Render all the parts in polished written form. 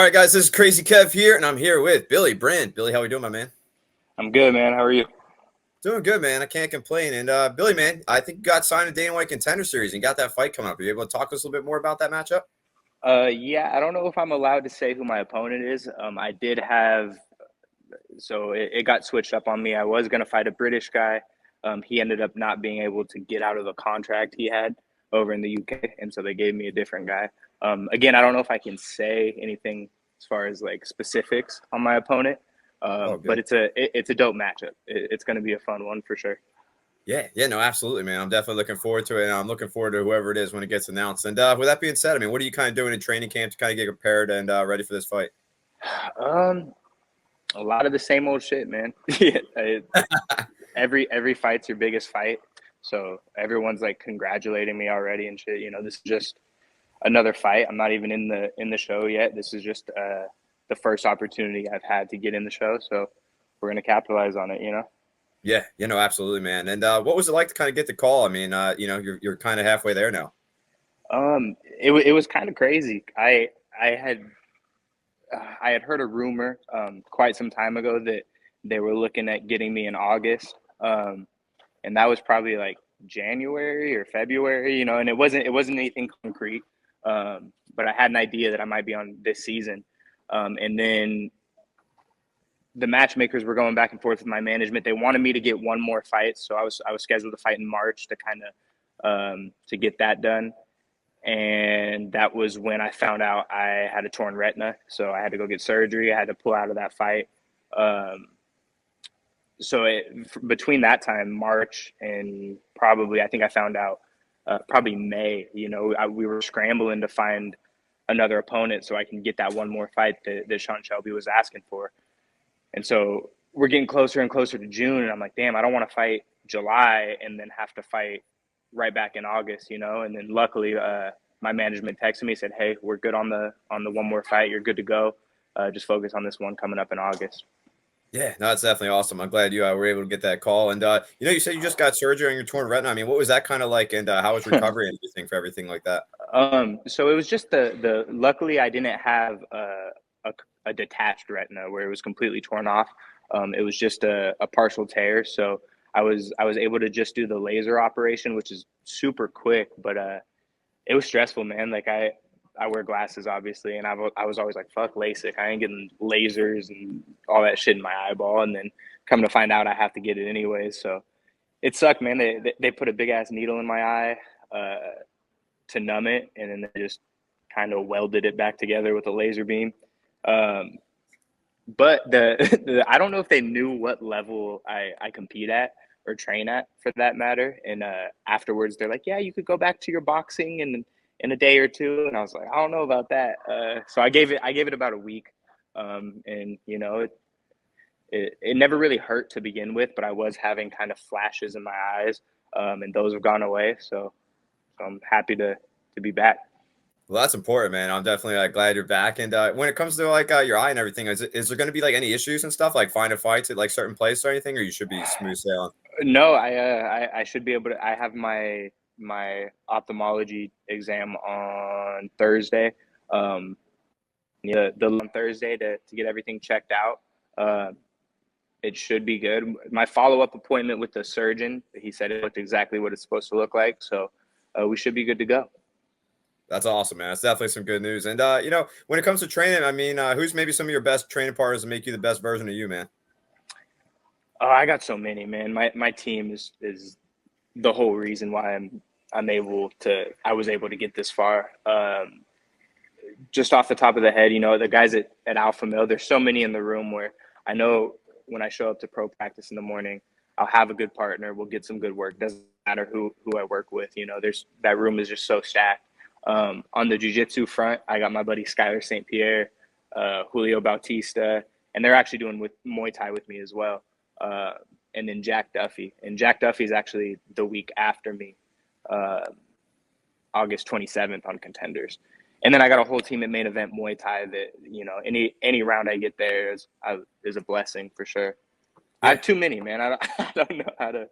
right, guys, this is Crazy Kev here, and I'm here with Billy Brand. Billy, how we doing, my man? I'm good, man. How are you? Doing good, man. I can't complain. And Billy, man, I think you got signed to Dana White Contender Series and got that fight coming up. Are you able to talk to us a little bit more about that matchup? Yeah, I don't know if I'm allowed to say who my opponent is. I did have, so it got switched up on me. I was going to fight a British guy. He ended up not being able to get out of the contract he had over in the UK, and so they gave me a different guy. Again, I don't know if I can say anything as far as like specifics on my opponent, Oh, but good. it's a dope matchup. It's going to be a fun one for sure. Yeah, no, absolutely, man. I'm definitely looking forward to it, and I'm looking forward to whoever it is when it gets announced. And with that being said, I mean, what are you kind of doing in training camp to kind of get prepared and ready for this fight? Um, a lot of the same old shit, man. Yeah, every fight's your biggest fight, so everyone's like congratulating me already and shit. This is just another fight. I'm not even in the show yet. This is just the first opportunity I've had to get in the show, so we're gonna capitalize on it. Yeah, no, absolutely, man. And what was it like to kind of get the call? I mean, you're kind of halfway there now. It was kind of crazy. I had I had heard a rumor quite some time ago that they were looking at getting me in August, and that was probably like January or February, and it wasn't anything concrete, but I had an idea that I might be on this season, and then the matchmakers were going back and forth with my management. They wanted me to get one more fight, so I was scheduled to fight in March to kind of to get that done. And that was when I found out I had a torn retina, so I had to go get surgery. I had to pull out of that fight. Um, between that time, March, and probably I think I found out probably May. We were scrambling to find another opponent so I can get that one more fight that Sean Shelby was asking for. And so we're getting closer and closer to June, and I'm like, damn, I don't want to fight July and then have to fight right back in August. And then luckily, my management texted me, said, hey, we're good on the one more fight. You're good to go. Just focus on this one coming up in August. Yeah, no, that's definitely awesome. I'm glad you were able to get that call. And you said you just got surgery on your torn retina. I mean, what was that kind of like? And how was recovery and everything for everything like that? So it was just the luckily I didn't have a detached retina where it was completely torn off. It was just a partial tear. So I was able to just do the laser operation, which is super quick, but it was stressful, man. Like I wear glasses obviously, and I was always like, fuck LASIK. I ain't getting lasers and all that shit in my eyeball. And then come to find out I have to get it anyways. So it sucked, man. They put a big ass needle in my eye to numb it, and then they just kind of welded it back together with a laser beam. Um, but I don't know if they knew what level I compete at or train at for that matter. And afterwards, they're like, "Yeah, you could go back to your boxing in a day or two." And I was like, "I don't know about that." So I gave it about a week, and it never really hurt to begin with, but I was having kind of flashes in my eyes, and those have gone away. So I'm happy to be back. Well, that's important, man. I'm definitely glad you're back. And when it comes to like your eye and everything, is there going to be like any issues and stuff like finding fights at like certain places or anything, or you should be smooth sailing? No, I should be able to. I have my ophthalmology exam on Thursday. Um, yeah, the on Thursday to get everything checked out. Uh, it should be good. My follow up appointment with the surgeon, he said it looked exactly what it's supposed to look like. So we should be good to go. That's awesome, man. It's definitely some good news. And when it comes to training, I mean, who's maybe some of your best training partners to make you the best version of you, man? Oh, I got so many, man. My team is the whole reason why I was able to get this far. Just off the top of the head, the guys at Alpha Mill, there's so many in the room where I know when I show up to pro practice in the morning, I'll have a good partner. We'll get some good work. Doesn't matter who I work with. There's that room is just so stacked. On the jiu-jitsu front, I got my buddy Skylar St. Pierre, Julio Bautista, and they're actually doing with Muay Thai with me as well. Uh, and then Jack Duffy. And Jack Duffy is actually the week after me, uh, August 27th on Contenders. And then I got a whole team at Main Event Muay Thai that, any round I get there is a blessing for sure. I Yeah. have too many, man. I don't know how to.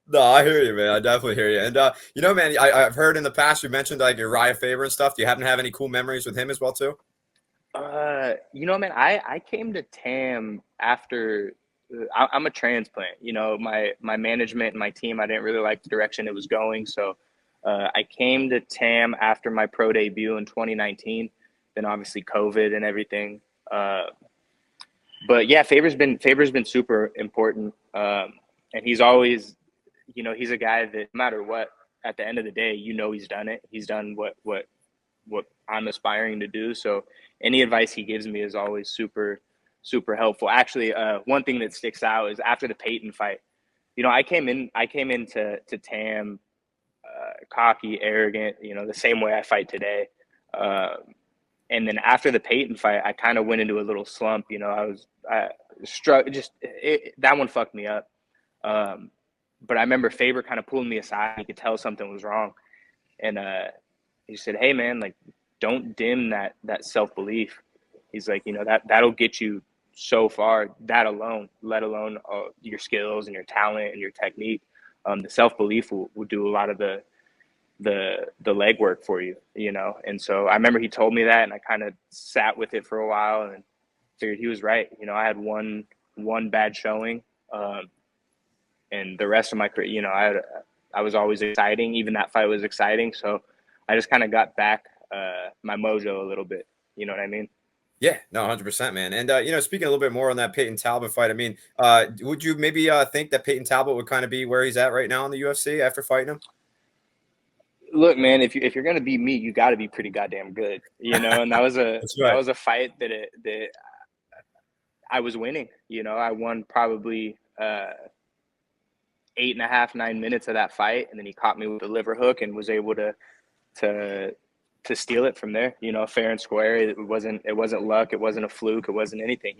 No, I hear you, man. I definitely hear you. And man, I've heard in the past you mentioned like Uriah Faber and stuff. Do you happen to have any cool memories with him as well too? Man, I came to TAM after I'm a transplant. My management and my team, I didn't really like the direction it was going, so I came to TAM after my pro debut in 2019. Then obviously COVID and everything. But yeah, Faber's been super important, and he's always, he's a guy that no matter what, at the end of the day, he's done it. He's done what I'm aspiring to do. So any advice he gives me is always super, super helpful. Actually, one thing that sticks out is after the Payton fight. I came into TAM cocky, arrogant. The same way I fight today. And then after the Payton fight, I kind of went into a little slump. I struck that one fucked me up. But I remember Faber kind of pulling me aside. He could tell something was wrong, and he said, "Hey man, like don't dim that self-belief." He's like, that'll get you so far, that alone, let alone your skills and your talent and your technique. The self-belief will do a lot of the legwork for you. And so I remember he told me that, and I kind of sat with it for a while and figured he was right. I had one bad showing, and the rest of my career, I was always exciting. Even that fight was exciting. So I just kind of got back my mojo a little bit. You know what I mean? Yeah, no, 100%, man. And speaking a little bit more on that Payton Talbot fight, I mean, would you maybe think that Payton Talbot would kind of be where he's at right now in the UFC after fighting him? Look, man, if you're gonna beat me, you got to be pretty goddamn good. And that was a That's that right. was a fight that I was winning. I won probably 8.5, 9 minutes of that fight, and then he caught me with a liver hook and was able to to steal it from there. Fair and square. It wasn't luck. It wasn't a fluke. It wasn't anything.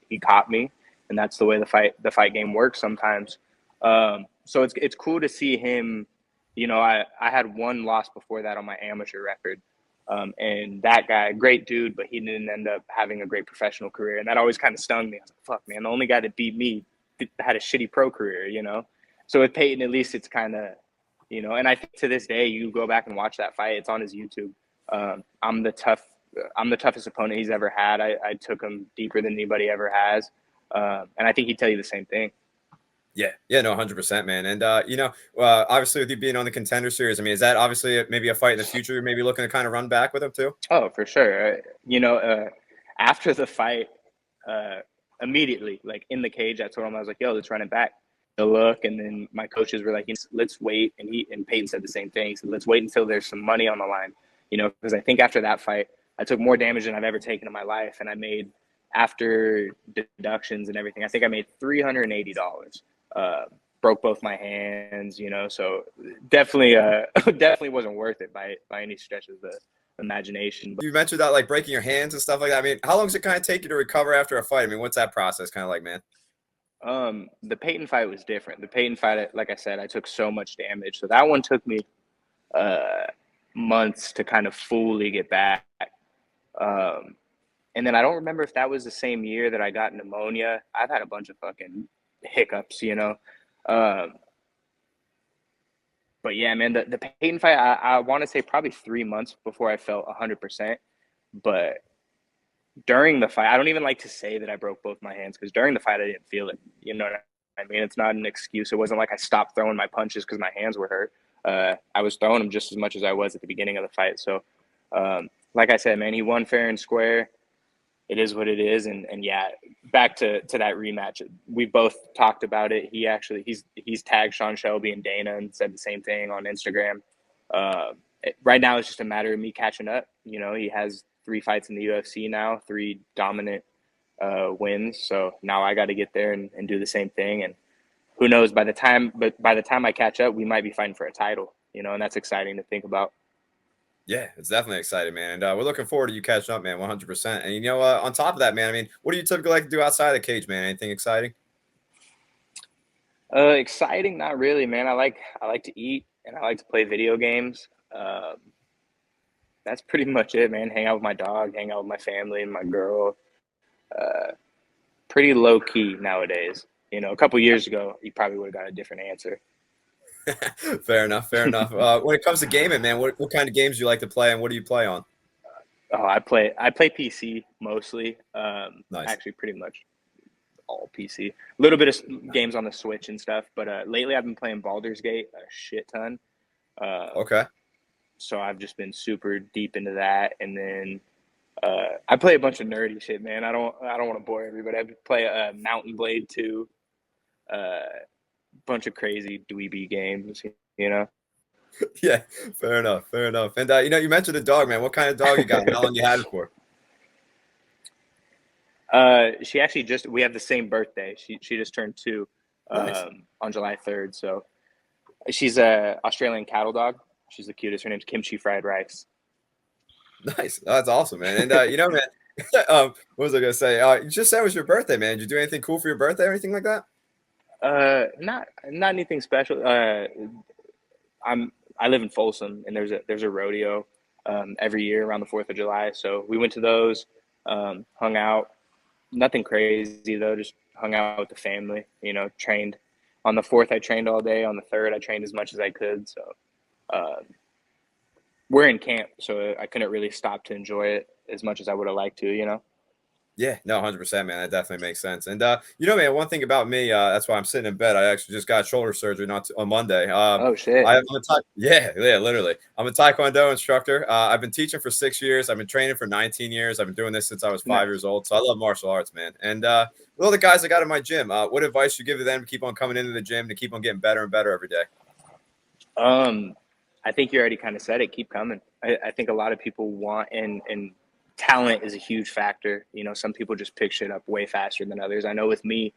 He caught me, and that's the way the fight game works sometimes. So it's cool to see him. I had one loss before that on my amateur record. And that guy, great dude, but he didn't end up having a great professional career. And that always kind of stung me. I was like, fuck, man, the only guy that beat me had a shitty pro career. So with Payton, at least it's kind of, and I think to this day, you go back and watch that fight, it's on his YouTube. I'm the toughest opponent he's ever had. I took him deeper than anybody ever has. And I think he'd tell you the same thing. Yeah, no, 100%, man. And obviously with you being on the Contender Series, I mean, is that obviously maybe a fight in the future you're maybe looking to kind of run back with him too? Oh, for sure. After the fight, immediately, like in the cage, I told him, I was like, yo, let's run it back. The look, and then my coaches were like, let's wait. And Payton said the same thing. He said, let's wait until there's some money on the line, because I think after that fight, I took more damage than I've ever taken in my life. And I made, after deductions and everything, I think I made $380. Broke both my hands, so definitely, definitely wasn't worth it by any stretch of the imagination. But You mentioned that like breaking your hands and stuff like that. I mean, how long does it kind of take you to recover after a fight? I mean, what's that process kind of like, man? the Payton fight was different. The Payton fight, like I said, I took so much damage, so that one took me uh, months to kind of fully get back. Um, and then I don't remember if that was the same year that I got pneumonia. I've had a bunch of fucking hiccups. Um, but yeah, man, the Payton fight, I want to say probably 3 months before I felt 100%. But during the fight, I don't even like to say that I broke both my hands, because during the fight, I didn't feel it. You know what I mean? It's not an excuse. It wasn't like I stopped throwing my punches because my hands were hurt. I was throwing them just as much as I was at the beginning of the fight. So, like I said, man, he won fair and square. It is what it is. And yeah, back to that rematch. We both talked about it. He's tagged Sean Shelby and Dana and said the same thing on Instagram. Right now, it's just a matter of me catching up. He has 3 fights in the UFC now, 3 dominant wins. So now I got to get there and do the same thing. And who knows, by the time I catch up, we might be fighting for a title, and that's exciting to think about. Yeah, it's definitely exciting, man. And we're looking forward to you catching up, man, 100%. And, on top of that, man, I mean, what do you typically like to do outside of the cage, man? Anything exciting? Exciting? Not really, man. I like to eat, and I like to play video games. That's pretty much it, man. Hang out with my dog, hang out with my family and my girl. Uh, Pretty low key nowadays. A couple years ago, you probably would have got a different answer. Fair enough, fair enough. When it comes to gaming, man, what kind of games do you like to play and what do you play on? Oh, I play PC mostly. Nice. Actually, pretty much all PC. A little bit of games on the Switch and stuff, but lately I've been playing Baldur's Gate a shit ton. Okay. So I've just been super deep into that, and then I play a bunch of nerdy shit, man. I don't want to bore everybody. I play Mountain Blade 2, uh, bunch of crazy dweeby games, you know. Yeah, fair enough, fair enough. And you mentioned a dog, man. What kind of dog you got? And how long you had it for? She actually just we have the same birthday. She just turned 2 Nice, on July 3rd. So she's a Australian cattle dog. She's the cutest. Her name's Kimchi Fried Rice. nice. That's awesome, man. And man, what was I gonna say? You just said it was your birthday, man. Did you do anything cool for your birthday or anything like that? Not anything special. I live in Folsom, and there's a rodeo every year around the 4th of July. So we went to those, hung out. Nothing crazy though. Just hung out with the family. You know, trained on the 4th. I trained all day. On the 3rd, I trained as much as I could. So uh, we're in camp, so I couldn't really stop to enjoy it as much as I would have liked to. You know. Yeah, no, 100%, man. That definitely makes sense. And man, one thing about me, that's why I'm sitting in bed. I actually just got shoulder surgery on Monday. Oh shit. Yeah, literally. I'm a Taekwondo instructor. I've been teaching for 6 years. I've been training for 19 years. I've been doing this since I was 5 years old. So I love martial arts, man. And with all the guys I got in my gym, what advice you give to them to keep on coming into the gym to keep on getting better and better every day? I think you already kind of said it. Keep coming. I think a lot of people want and talent is a huge factor. You know, some people just pick shit up way faster than others. I know with me,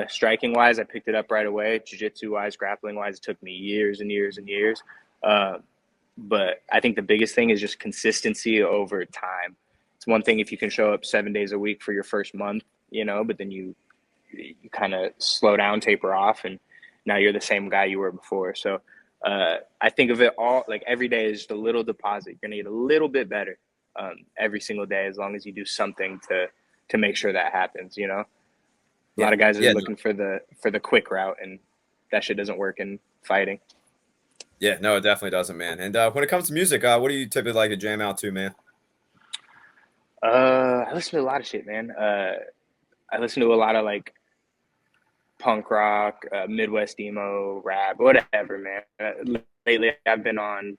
striking wise, I picked it up right away. Jiu-jitsu wise, grappling wise, it took me years and years and years. But I think the biggest thing is just consistency over time. It's one thing if you can show up 7 days a week for your first month, you know, but then you kind of slow down, taper off, and now you're the same guy you were before. So I think of it all like every day is just a little deposit. You're gonna get a little bit better every single day as long as you do something to make sure that happens. You know, a lot of guys are looking for the quick route, and that shit doesn't work in fighting. Yeah, no, it definitely doesn't, man. And when it comes to music, what do you typically like to jam out to, man? I listen to a lot of shit, man. I listen to a lot of like punk rock, Midwest emo, rap, whatever, man. Lately, I've been on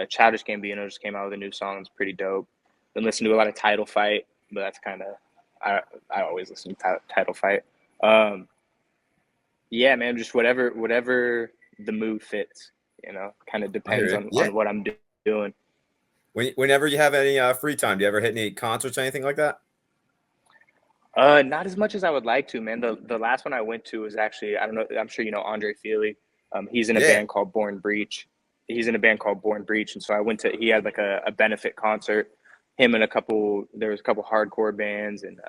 Childish Gambino just came out with a new song. It's pretty dope. Been listening to a lot of Title Fight, but that's kind of I always listen to Title Fight. Yeah, man, just whatever the mood fits. You know, kind of depends on what I'm doing. Whenever you have any free time, do you ever hit any concerts or anything like that? Not as much as I would like to, man. The last one I went to was actually, I don't know, I'm sure you know Andre Fili. He's in a band called Born Breach. And so I went to, he had like a benefit concert. Him and there was a couple hardcore bands, and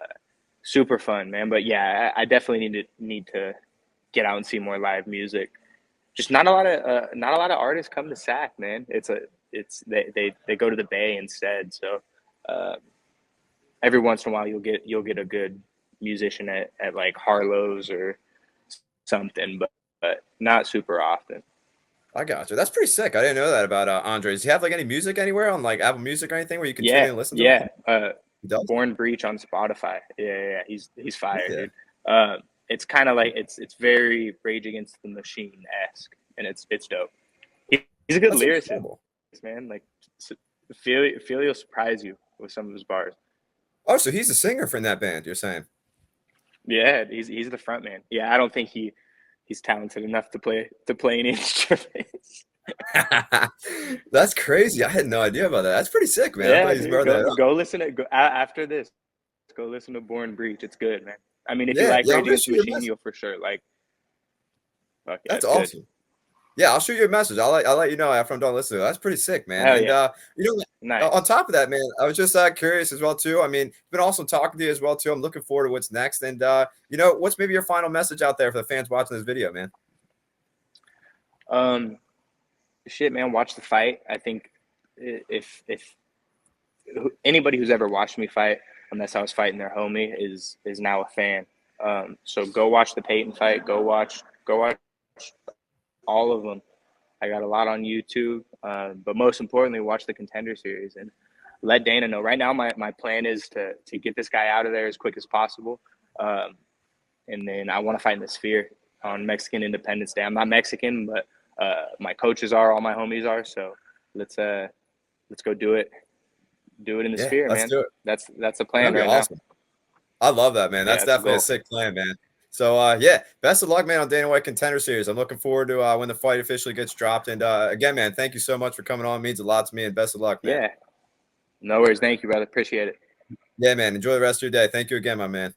super fun, man. But yeah, I definitely need to get out and see more live music. Just not a lot of artists come to SAC, man. They go to the Bay instead. So every once in a while you'll get a good musician at like Harlow's or something, but not super often. I got you. That's pretty sick. I didn't know that about Andre. Does he have like any music anywhere on like Apple Music or anything where you can tune in and listen to him? He does? Born Breach on Spotify. Yeah. He's fire, Yeah. dude. It's kind of like it's very Rage Against the Machine esque, and it's dope. He's a good lyricist, man. Like Fili will surprise you with some of his bars. Oh, so he's a singer from that band, you're saying? Yeah, he's the front man. Yeah, I don't think he's talented enough to play any instruments. That's crazy. I had no idea about that. That's pretty sick, man. Yeah, dude, go listen to after this. Go listen to Born Breach. It's good, man. I mean, if you like Rage Against the Machine, you'll for sure like. Fuck yeah, that's awesome. Good. Yeah, I'll shoot you a message. I'll let you know after I'm done listening. That's pretty sick, man. Hell and yeah. Nice. On top of that, man, I was just curious as well too. I mean, it's been awesome talking to you as well too. I'm looking forward to what's next. And what's maybe your final message out there for the fans watching this video, man? Shit, man, watch the fight. I think if anybody who's ever watched me fight, unless I was fighting their homie, is now a fan. So go watch the Payton fight. Go watch all of them. I got a lot on YouTube, but most importantly, watch the Contender series. And let Dana know. Right now, my plan is to get this guy out of there as quick as possible. And then I want to fight in the Sphere on Mexican Independence Day. I'm not Mexican, but my coaches are, all my homies are. So let's go do it. Do it in the Sphere, let's man. do it. That's the plan That'd be right awesome. I love that, man. now. That's Yeah, definitely a sick plan, man. So, yeah, best of luck, man, on Dana White Contender Series. I'm looking forward to when the fight officially gets dropped. And again, man, thank you so much for coming on. It means a lot to me, and best of luck, man. Yeah. No worries. Thank you, brother. Appreciate it. Yeah, man. Enjoy the rest of your day. Thank you again, my man.